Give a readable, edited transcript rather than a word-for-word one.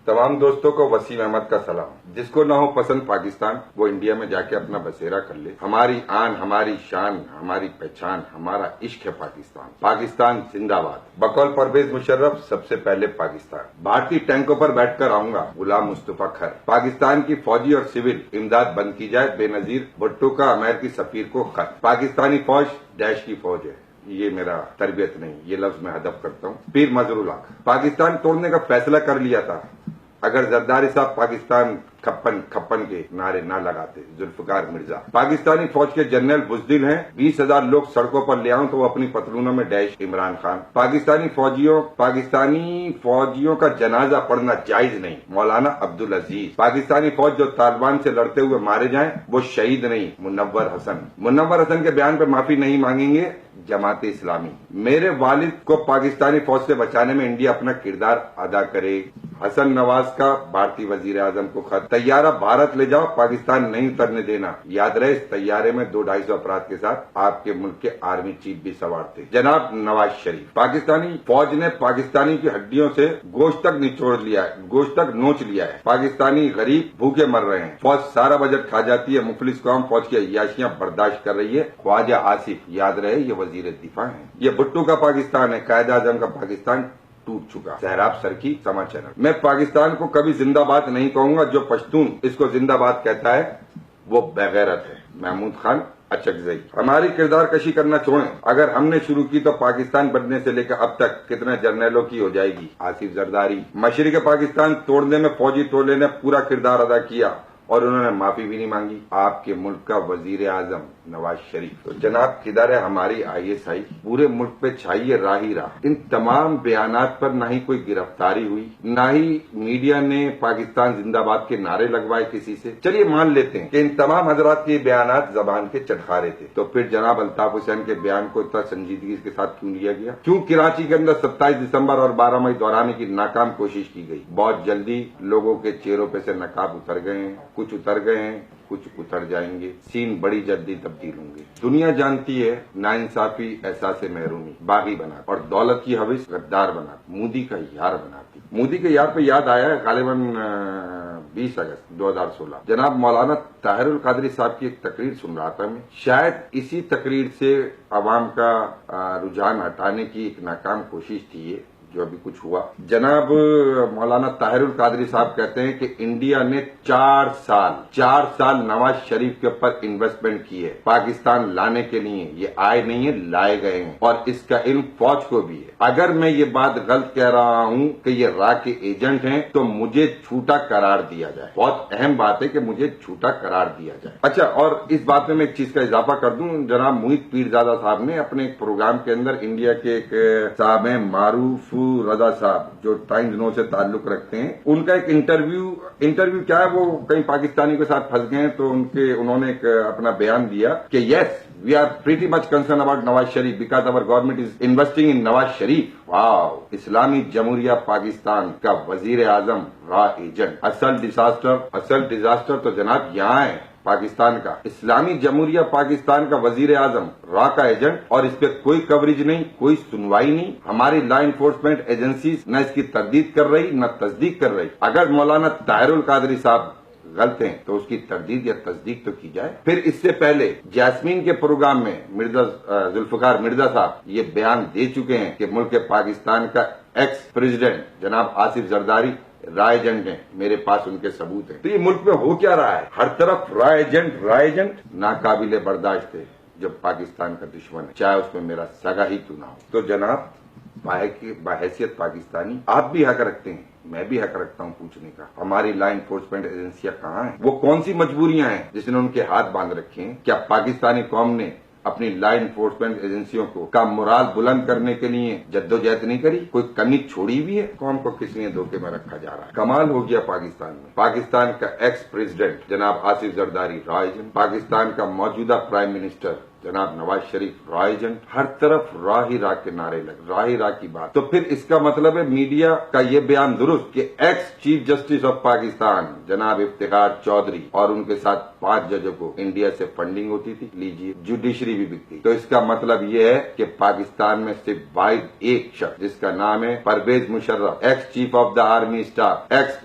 تمام دوستوں کو وسیم احمد کا سلام۔ جس کو نہ ہو پسند پاکستان وہ انڈیا میں جا کے اپنا بسیرا کر لے۔ ہماری آن، ہماری شان، ہماری پہچان، ہمارا عشق ہے پاکستان۔ پاکستان زندہ باد۔ بقول پرویز مشرف سب سے پہلے پاکستان۔ بھارتی ٹینکوں پر بیٹھ کر آؤں گا، غلام مصطفیٰ کھر۔ پاکستان کی فوجی اور سول امداد بند کی جائے، بے نظیر بھٹو کا امریکی سفیر کو خط۔ پاکستانی فوج دیش کی فوج ہے، یہ میرا تربیت نہیں، یہ لفظ میں ادب کرتا ہوں۔ پیر مظہر الحق۔ پاکستان توڑنے کا فیصلہ کر لیا تھا اگر زرداری صاحب پاکستان کھپن کھپن کے نعرے نہ لگاتے۔ ذوالفقار مرزا۔ پاکستانی فوج کے جنرل بزدل ہیں، 20,000 لوگ سڑکوں پر لے آؤں تو وہ اپنی پتلونوں میں ڈیش عمران خان۔ پاکستانی فوجیوں کا جنازہ پڑھنا جائز نہیں، مولانا عبدالعزیز۔ پاکستانی فوج جو طالبان سے لڑتے ہوئے مارے جائیں وہ شہید نہیں، منور حسن کے بیان پہ معافی نہیں مانگیں گے جماعت اسلامی۔ میرے والد کو پاکستانی فوج سے بچانے میں انڈیا اپنا کردار ادا کرے۔ حسن نواز کا بھارتی وزیر اعظم کو خط۔ طیارہ بھارت لے جاؤ، پاکستان نہیں اترنے دینا۔ یاد رہے اس طیارے میں 200-250 افراد کے ساتھ آپ کے ملک کے آرمی چیف بھی سوار تھے۔ جناب نواز شریف۔ پاکستانی فوج نے پاکستانی کی ہڈیوں سے گوشت تک نوچ لیا ہے۔ پاکستانی غریب بھوکے مر رہے ہیں، فوج سارا بجٹ کھا جاتی ہے، مفلس قوم فوج کی عیاشیاں برداشت کر رہی ہے۔ خواجہ آصف، یاد رہے یہ وزیر دفاع ہیں۔ یہ بھٹو کا پاکستان ہے، قائد اعظم کا پاکستان ٹوٹ چکا۔ سہراب سرکی، سما چینل۔ میں پاکستان کو کبھی زندہ باد نہیں کہوں گا، جو پشتون اس کو زندہ باد کہتا ہے وہ بغیرت ہے۔ محمود خان اچکزئی۔ ہماری کردار کشی کرنا چھوڑیں، اگر ہم نے شروع کی تو پاکستان بننے سے لے کر اب تک کتنے جرنیلوں کی ہو جائے گی۔ آصف زرداری۔ مشرق پاکستان توڑنے میں فوجی ٹولے نے پورا کردار ادا کیا اور انہوں نے معافی بھی نہیں مانگی۔ آپ کے ملک کا وزیر اعظم نواز شریف۔ تو جناب کدھر ہے ہماری ISI؟ پورے ملک پہ چھائی راہ ہی راہ۔ ان تمام بیانات پر نہ ہی کوئی گرفتاری ہوئی، نہ ہی میڈیا نے پاکستان زندہ باد کے نعرے لگوائے کسی سے۔ چلیے مان لیتے ہیں کہ ان تمام حضرات کے بیانات زبان کے چٹخارے تھے، تو پھر جناب الطاف حسین کے بیان کو اتنا سنجیدگی کے ساتھ کیوں لیا گیا؟ کیوں کراچی کے اندر 27 دسمبر اور 12 مئی دہرانے کی ناکام کوشش کی گئی؟ بہت جلدی لوگوں کے چہروں پہ سے نقاب اتر گئے ہیں، کچھ اتر گئے ہیں، کچھ اتر جائیں گے۔ سین بڑی جلدی تبدیل ہوں گے۔ دنیا جانتی ہے ناانصافی احساس محرومی باغی بنا اور دولت کی حوث غدار بنا، مودی کا یار بناتی۔ مودی کے یار پہ یاد آیا ہے غالباً 20 اگست 2016 جناب مولانا طاہر القادری صاحب کی ایک تقریر سن رہا تھا میں۔ شاید اسی تقریر سے عوام کا رجحان ہٹانے کی ایک ناکام کوشش تھی یہ جو ابھی کچھ ہوا۔ جناب مولانا طاہر القادری صاحب کہتے ہیں کہ انڈیا نے 4 سال نواز شریف کے اوپر انویسٹمنٹ کی ہے پاکستان لانے کے لیے۔ یہ آئے نہیں ہیں، لائے گئے ہیں، اور اس کا علم فوج کو بھی ہے۔ اگر میں یہ بات غلط کہہ رہا ہوں کہ یہ را کے ایجنٹ ہیں تو مجھے چھوٹا قرار دیا جائے۔ بہت اہم بات ہے کہ مجھے چھوٹا قرار دیا جائے۔ اچھا، اور اس بات میں ایک چیز کا اضافہ کر دوں، جناب محیط پیرزادہ صاحب نے اپنے ایک پروگرام کے اندر انڈیا کے ایک صاحب ہیں معروف رضا صاحب جو ٹائمز نو سے تعلق رکھتے ہیں، ان کا ایک انٹرویو کیا ہے، وہ کئی پاکستانی کے ساتھ پھنس گئے ہیں تو انہوں نے ایک اپنا بیان دیا کہ yes we are pretty much concern about Nawaz Sharif because our government is investing in Nawaz Sharif. Wow! اسلامی جمہوریہ پاکستان کا وزیر اعظم را ایجنٹ۔ اصل ڈیزاسٹر تو جناب یہاں ہے پاکستان کا۔ اسلامی جمہوریہ پاکستان کا وزیر اعظم را کا ایجنٹ، اور اس پہ کوئی کوریج نہیں، کوئی سنوائی نہیں۔ ہماری لا انفورسمنٹ ایجنسیز نہ اس کی تردید کر رہی نہ تصدیق کر رہی۔ اگر مولانا طاہر القادری صاحب غلط ہیں تو اس کی تردید یا تصدیق تو کی جائے۔ پھر اس سے پہلے جاسمین کے پروگرام میں ذوالفقار مرزا صاحب یہ بیان دے چکے ہیں کہ ملک پاکستان کا ایکس پریزیڈنٹ جناب آصف زرداری را ایجنٹ ہیں، میرے پاس ان کے ثبوت ہیں۔ تو یہ ملک میں ہو کیا رہا ہے؟ ہر طرف را ایجنٹ ناقابل برداشت ہے جب پاکستان کا دشمن ہے، چاہے اس میں میرا سگا ہی کیوں نہ ہو۔ تو جناب بحیثیت پاکستانی آپ بھی حق رکھتے ہیں، میں بھی حق رکھتا ہوں پوچھنے کا، ہماری لا انفورسمنٹ ایجنسیاں کہاں ہیں؟ وہ کون سی مجبوریاں ہیں جس نے ان کے ہاتھ باندھ رکھے ہیں؟ کیا پاکستانی قوم نے اپنی لا انفورسمنٹ ایجنسیوں کو کا مرال بلند کرنے کے لیے جدوجہد نہیں کری؟ کوئی کمی چھوڑی بھی ہے؟ قوم کو کس لیے دھوکے میں رکھا جا رہا ہے؟ کمال ہو گیا پاکستان میں۔ پاکستان کا ایکس پریزیڈنٹ جناب آصف زرداری را ایجنٹ، پاکستان کا موجودہ پرائم منسٹر جناب نواز شریف را ایجنٹ، ہر طرف راہ ہی راہ کے نعرے راہ ہی راہ کی بات۔ تو پھر اس کا مطلب ہے میڈیا کا یہ بیان درست کہ x chief justice of Pakistan جناب افتخار چودھری اور ان کے ساتھ 5 ججوں کو انڈیا سے فنڈنگ ہوتی تھی، لیجیے جوڈیشری بھی بکتی۔ تو اس کا مطلب یہ ہے کہ پاکستان میں صرف واحد ایک شخص جس کا نام ہے Pervez Musharraf, ex chief of the army staff, x